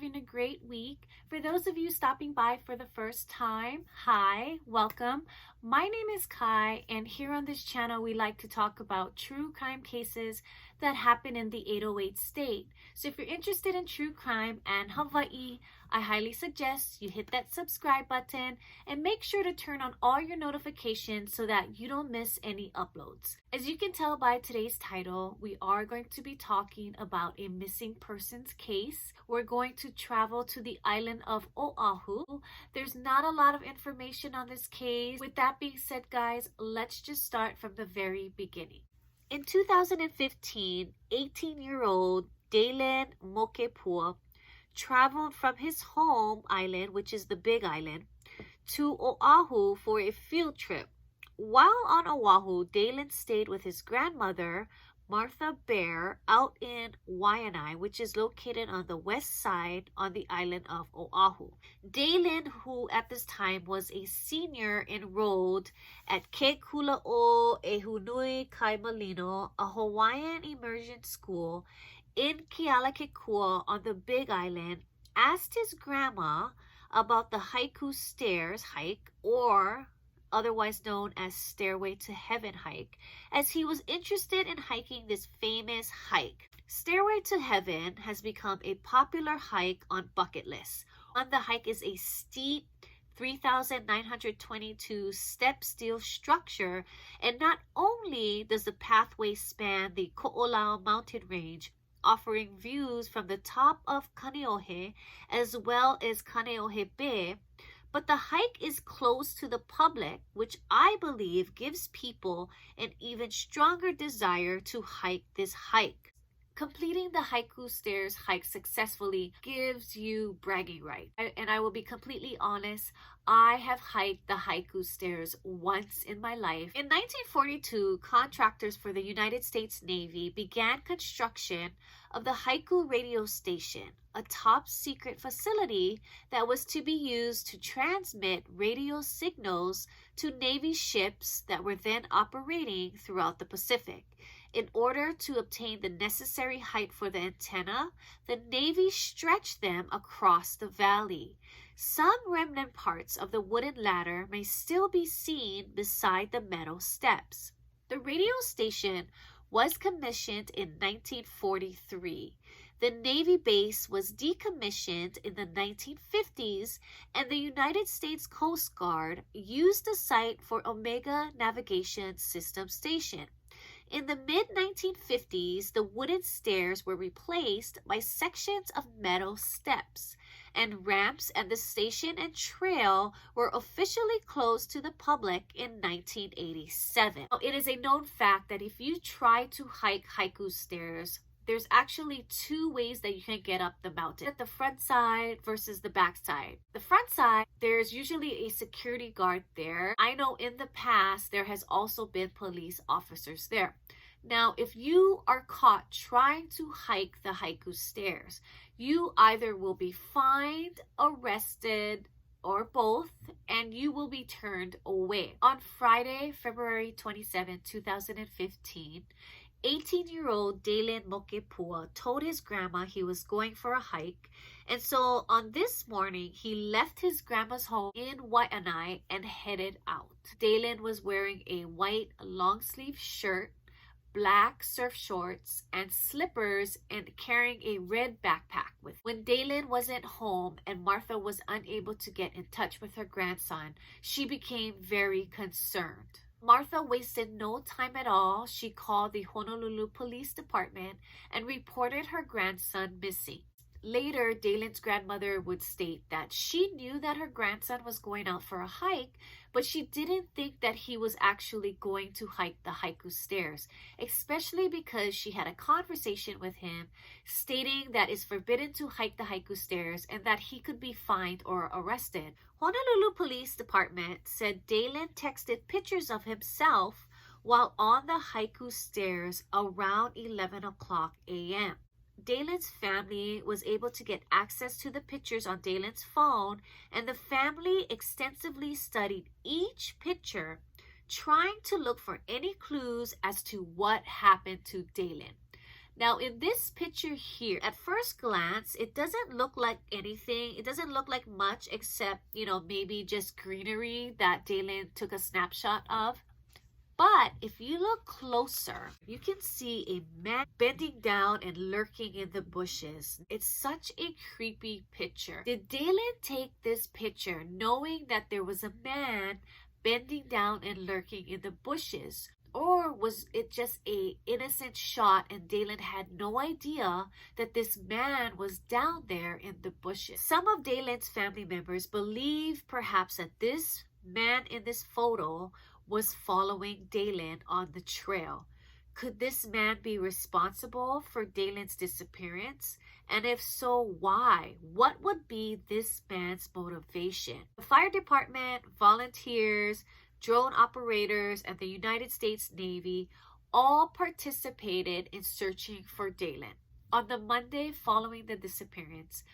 having a great week. For those of you stopping by for the first time, hi, welcome. My name is Kai, and here on this channel we like to talk about true crime cases that happen in the 808 state. So if you're interested in true crime and Hawaii, I highly suggest you hit that subscribe button and make sure to turn on all your notifications so that you don't miss any uploads. As you can tell by today's title, we are going to be talking about a missing persons case. We're going to travel to the island of Oahu. There's not a lot of information on this case. With that being said, guys, let's just start from the very beginning. In 2015, 18-year-old DAELYNN Pua traveled from his home island, which is the Big Island, to Oahu for a field trip. While on Oahu, DAELYNN stayed with his grandmother, Martha Bear, out in Waianae, which is located on the west side on the island of Oahu. DAELYNN, who at this time was a senior, enrolled at Ke Kula'o Ehunui Kaimalino, a Hawaiian immersion school in Kaiaulanicases on the Big Island, asked his grandma about the Haiku Stairs hike, or otherwise known as Stairway to Heaven hike, as he was interested in hiking this famous hike. Stairway to Heaven has become a popular hike on bucket lists. On the hike is a steep 3,922 step steel structure, and not only does the pathway span the Ko'olau mountain range, offering views from the top of Kaneohe as well as Kaneohe Bay, but the hike is closed to the public, which I believe gives people an even stronger desire to hike this hike. Completing the Haiku Stairs hike successfully gives you bragging rights. And I will be completely honest, I have hiked the Haiku Stairs once in my life. In 1942, contractors for the United States Navy began construction of the Haiku radio station, a top secret facility that was to be used to transmit radio signals to Navy ships that were then operating throughout the Pacific. In order to obtain the necessary height for the antenna, the Navy stretched them across the valley. Some remnant parts of the wooden ladder may still be seen beside the metal steps. The radio station was commissioned in 1943. The Navy base was decommissioned in the 1950s, and the United States Coast Guard used the site for Omega Navigation System Station. In the mid-1950s, the wooden stairs were replaced by sections of metal steps, and ramps, and the station and trail were officially closed to the public in 1987. Now, it is a known fact that if you try to hike Haiku Stairs, there's actually two ways that you can get up the mountain. The front side versus the back side. The front side, there's usually a security guard there. I know in the past, there has also been police officers there. Now, if you are caught trying to hike the Haiku Stairs, you either will be fined, arrested, or both, and you will be turned away. On Friday, February 27, 2015, 18-year-old DAELYNN Pua told his grandma he was going for a hike, and so on this morning, he left his grandma's home in Waianae and headed out. DAELYNN was wearing a white long-sleeve shirt, black surf shorts, and slippers, and carrying a red backpack with him. When DAELYNN wasn't home and Martha was unable to get in touch with her grandson, she became very concerned. Martha wasted no time at all. She called the Honolulu Police Department and reported her grandson missing. Later, DAELYNN's grandmother would state that she knew that her grandson was going out for a hike, but she didn't think that he was actually going to hike the Haiku Stairs, especially because she had a conversation with him stating that it's forbidden to hike the Haiku Stairs and that he could be fined or arrested. Honolulu Police Department said DAELYNN texted pictures of himself while on the Haiku Stairs around 11 o'clock a.m. DAELYNN's family was able to get access to the pictures on DAELYNN's phone, and the family extensively studied each picture, trying to look for any clues as to what happened to DAELYNN. Now, in this picture here, at first glance, it doesn't look like anything. It doesn't look like much except, maybe just greenery that DAELYNN took a snapshot of. But if you look closer, you can see a man bending down and lurking in the bushes. It's such a creepy picture. Did DAELYNN take this picture knowing that there was a man bending down and lurking in the bushes? Or was it just a innocent shot and DAELYNN had no idea that this man was down there in the bushes? Some of DAELYNN's family members believe perhaps that this man in this photo was following DAELYNN on the trail. Could this man be responsible for DAELYNN's disappearance? And if so, why? What would be this man's motivation? The fire department, volunteers, drone operators, and the United States Navy all participated in searching for DAELYNN. On the Monday following the disappearance,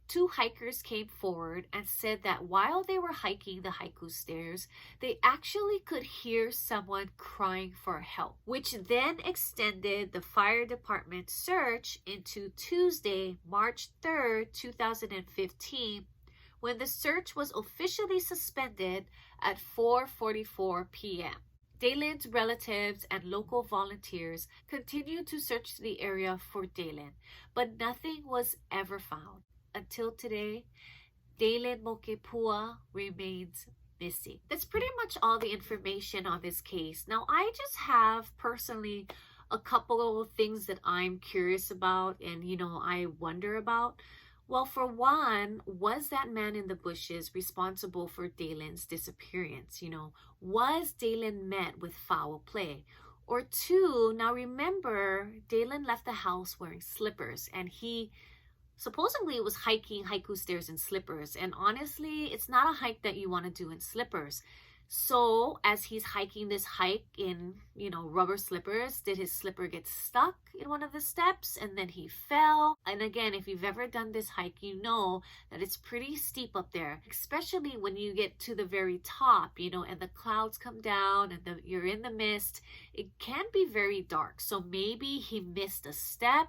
2 hikers came forward and said that while they were hiking the haiku stairs, they actually could hear someone crying for help, which then extended the fire department search into Tuesday, March 3rd, 2015, when the search was officially suspended at 4:44 p.m. DAELYNN's relatives and local volunteers continued to search the area for DAELYNN, but nothing was ever found. Until today, DAELYNN Pua remains missing. That's pretty much all the information on this case. Now, I just have personally a couple of things that I'm curious about and, I wonder about. Well, for one, was that man in the bushes responsible for DAELYNN's disappearance? Was DAELYNN met with foul play? Or 2, now remember, DAELYNN left the house wearing slippers and he supposedly was hiking haiku stairs in slippers. And honestly, it's not a hike that you want to do in slippers. So as he's hiking this hike in, rubber slippers, did his slipper get stuck in one of the steps and then he fell? And again, if you've ever done this hike, you know that it's pretty steep up there, especially when you get to the very top, and the clouds come down and you're in the mist. It can be very dark. So maybe he missed a step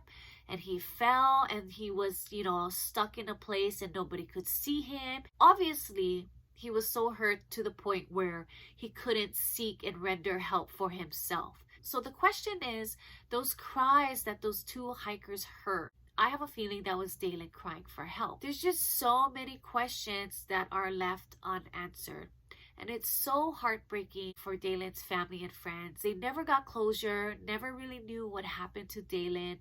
and he fell and he was, stuck in a place and nobody could see him. Obviously, he was so hurt to the point where he couldn't seek and render help for himself. So the question is, those cries that those 2 hikers heard, I have a feeling that was DAELYNN crying for help. There's just so many questions that are left unanswered. And it's so heartbreaking for DAELYNN's family and friends. They never got closure, never really knew what happened to DAELYNN,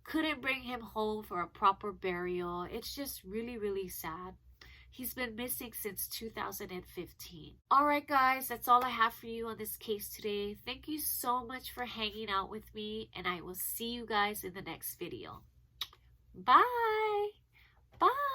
couldn't bring him home for a proper burial. It's just really, really sad. He's been missing since 2015. Alright guys, that's all I have for you on this case today. Thank you so much for hanging out with me, and I will see you guys in the next video. Bye! Bye!